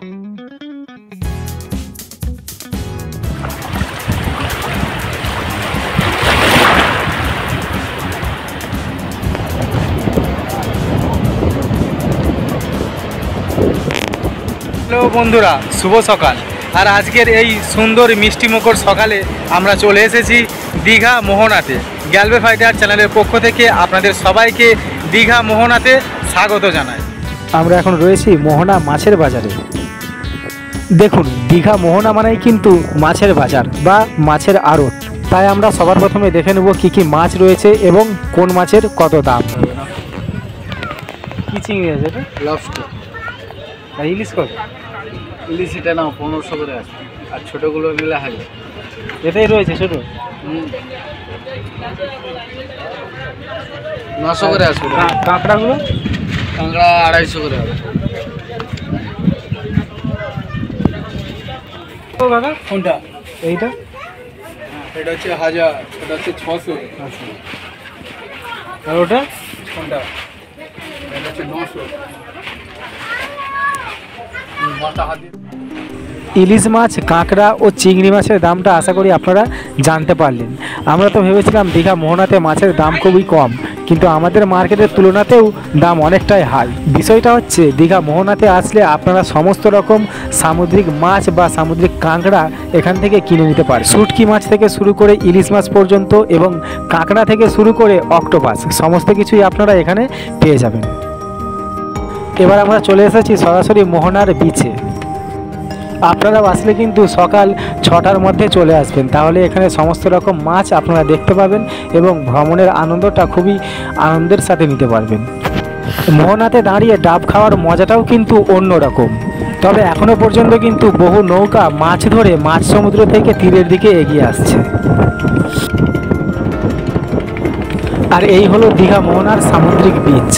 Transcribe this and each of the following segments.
Hello বন্ধুরা, শুভ সকাল। আর আজকের এই সুন্দর মিষ্টিমুখর সকালে আমরা চলে এসেছি দীঘা মোহনাতে। গ্যালবে ফাইটার চ্যানেলের পক্ষ থেকে আপনাদের সবাইকে দীঘা মোহনাতে স্বাগত জানাই। আমরা এখন রয়েছি মোহনা মাছের বাজারে। দেখুন, দীঘা মোহনা মানেই কিন্তু মাছের বাজার বা মাছের আড়ত। তাই আমরা সবার প্রথমে দেখে নেব কী কী মাছ রয়েছে এবং কোন মাছের কত দাম। কী চিংড়ি আছে এটা? লবস্টার। আর ইলিশ কত? ইলিশ এটা নাও 1500 করে আছে, আর ছোটোগুলো নিলে 1000। এটাই রয়েছে ছোটো? 900 করে আসবে। কাঁকড়াগুলো? কাঁকড়া 250 করে হবে। ও দাদা কোনটা? এইটা? এটা হচ্ছে 1000, এটা হচ্ছে 600। আচ্ছা, আর ওটা কোনটা? এটা হচ্ছে 900। মাথা হাতে। ইলিশ মাছ, কাঁকড়া ও চিংড়ি মাছের দামটা আশা করি আপনারা জানতে পারলেন। আমরা তো ভেবেছিলাম দীঘা মোহনাতে মাছের দাম খুবই কম, কিন্তু আমাদের মার্কেটের তুলনাতেও দাম অনেকটাই হাই। বিষয়টা হচ্ছে দীঘা মোহনাতে আসলে আপনারা সমস্ত রকম সামুদ্রিক মাছ বা সামুদ্রিক কাঁকড়া এখান থেকে কিনে নিতে পারেন। শুটকি মাছ থেকে শুরু করে ইলিশ মাছ পর্যন্ত এবং কাঁকড়া থেকে শুরু করে অক্টোপাস সমস্ত কিছুই আপনারা এখানে পেয়ে যাবেন। এবার আমরা চলে এসেছি সরাসরি মোহনার বিচে। আপনারা আসলে কিন্তু সকাল 6টার মধ্যে চলে আসবেন, তাহলে এখানে সমস্ত রকম মাছ আপনারা দেখতে পাবেন এবং ভ্রমণের আনন্দটা খুবই আনন্দের সাথে নিতে পারবেন। মোহনাতে দাঁড়িয়ে ডাব খাওয়ার মজাটাও কিন্তু অন্যরকম। তবে এখনও পর্যন্ত কিন্তু বহু নৌকা মাছ ধরে মাঝ সমুদ্র থেকে তীরের দিকে এগিয়ে আসছে। আর এই হলো দীঘা মোহনার সামুদ্রিক বিচ,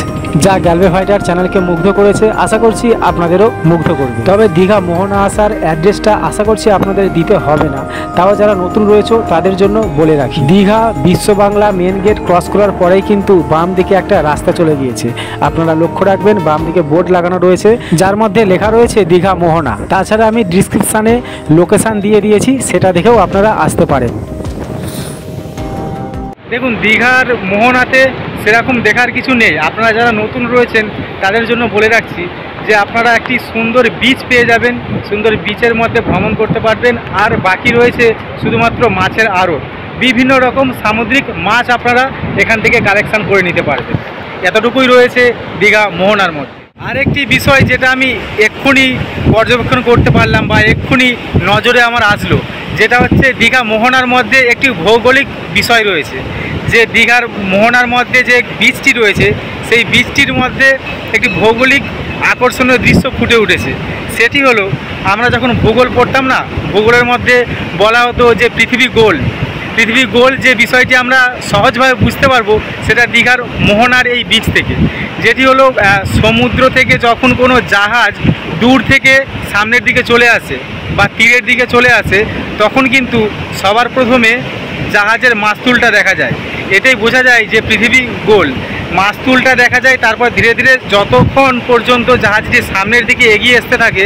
যা গ্যালবে ফাইটার চ্যানেলকে মুগ্ধ করেছে। আশা করছি আপনাদেরও মুগ্ধ করবে। তবে দীঘা মোহনা আসার অ্যাড্রেসটা আশা করছি আপনাদের দিতে হবে না, তাও যারা নতুন রয়েছে তাদের জন্য বলে রাখি। দীঘা বিশ্ব বাংলা মেন গেট ক্রস করার পরেই কিন্তু বাম দিকে একটা রাস্তা চলে গিয়েছে। আপনারা লক্ষ্য রাখবেন, বাম দিকে বোর্ড লাগানো রয়েছে যার মধ্যে লেখা রয়েছে দীঘা মোহনা। তাছাড়া আমি ডিসক্রিপশানে লোকেশান দিয়ে দিয়েছি, সেটা দেখেও আপনারা আসতে পারেন। দেখুন, দীঘার মোহনাতে সেরকম দেখার কিছু নেই। আপনারা যারা নতুন রয়েছেন তাদের জন্য বলে রাখছি যে আপনারা একটি সুন্দর বিচ পেয়ে যাবেন, সুন্দর বিচের মধ্যে ভ্রমণ করতে পারবেন। আর বাকি রয়েছে শুধুমাত্র মাছের আড়ত, বিভিন্ন রকম সামুদ্রিক মাছ আপনারা এখান থেকে কালেকশন করে নিতে পারবেন। এতটুকুই রয়েছে দীঘা মোহনার মধ্যে। আরেকটি বিষয় যেটা আমি এক্ষুনি পর্যবেক্ষণ করতে পারলাম বা এক্ষুনি নজরে আমার আসলো, যেটা হচ্ছে দীঘা মোহনার মধ্যে একটি ভৌগোলিক বিষয় রয়েছে। যে দীঘার মোহনার মধ্যে যে বীচটি রয়েছে, সেই বীচটির মধ্যে একটি ভৌগোলিক আকর্ষণীয় দৃশ্য ফুটে উঠেছে। সেটি হলো, আমরা যখন ভূগোল পড়তাম না, ভূগোলের মধ্যে বলা হতো যে পৃথিবী গোল। পৃথিবী গোল যে বিষয়টি আমরা সহজভাবে বুঝতে পারবো সেটা দীঘার মোহনার এই বীচ থেকে। যেটি হলো সমুদ্র থেকে যখন কোনো জাহাজ দূর থেকে সামনের দিকে চলে আসে বা তীরের দিকে চলে আসে, তখন কিন্তু সবার প্রথমে জাহাজের মাস্তুলটা দেখা যায়। এটাই বোঝা যায় যে পৃথিবী গোল। মাস্তুলটা দেখা যায়, তারপর ধীরে ধীরে যতক্ষণ পর্যন্ত জাহাজটি সামনের দিকে এগিয়ে আসতে থাকে,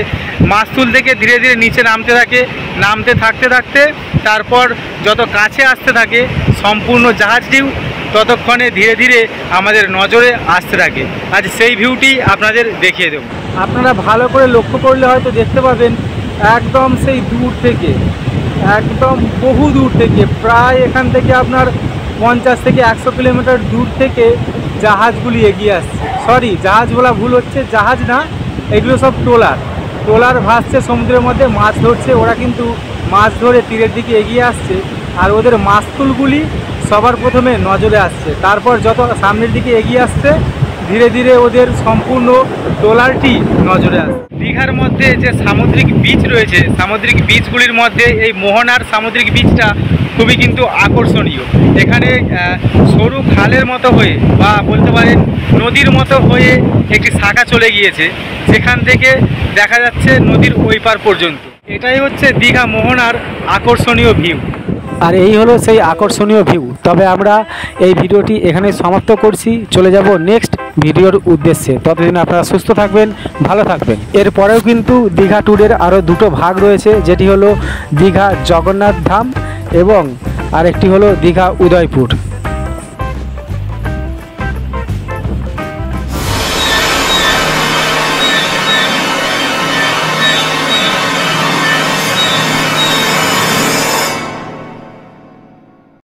মাস্তুল থেকে ধীরে ধীরে নিচে নামতে থাকে, নামতে থাকতে থাকতে তারপর যত কাছে আসতে থাকে সম্পূর্ণ জাহাজটিও ততক্ষণে ধীরে ধীরে আমাদের নজরে আসতে থাকে। আজ সেই ভিউটি আপনাদের দেখিয়ে দেব। আপনারা ভালো করে লক্ষ্য করলে হয়তো দেখতে পাবেন, একদম সেই দূর থেকে, একদম বহু দূর থেকে, প্রায় এখান থেকে আপনার 50 থেকে 100 কিলোমিটার দূর থেকে জাহাজগুলি এগিয়ে আসছে। সরি, জাহাজ বলা ভুল হচ্ছে, জাহাজ না, এগুলো সব ট্রলার ভাসছে সমুদ্রের মধ্যে, মাছ ধরছে। ওরা কিন্তু মাছ ধরে তীরের দিকে এগিয়ে আসছে, আর ওদের মাস্তুলগুলি সবার প্রথমে নজরে আসছে। তারপর যত সামনের দিকে এগিয়ে আসছে, ধীরে ধীরে ওদের সম্পূর্ণ ট্রলারটি নজরে আসছে। দীঘার মধ্যে যে সামুদ্রিক বিচ রয়েছে, সামুদ্রিক বিচগুলির মধ্যে এই মোহনার সামুদ্রিক বিচটা খুবই কিন্তু আকর্ষণীয়। এখানে সরু খালের মতো হয়ে বা বলতে পারেন নদীর মতো হয়ে একটি শাখা চলে গিয়েছে, সেখান থেকে দেখা যাচ্ছে নদীর ওই পার পর্যন্ত। এটাই হচ্ছে দীঘা মোহনার আকর্ষণীয় ভিউ। আর এই হলো সেই আকর্ষণীয় ভিউ। তবে আমরা এই ভিডিওটি এখানে সমাপ্ত করছি, চলে যাব নেক্সট ভিডিওর উদ্দেশ্যে। ততদিন আপনারা সুস্থ থাকবেন, ভালো থাকবেন। এরপরেও কিন্তু দীঘা ট্যুরের আরও দুটো ভাগ রয়েছে, যেটি হলো দীঘা জগন্নাথ ধাম এবং আরেকটি হলো দীঘা উদয়পুর।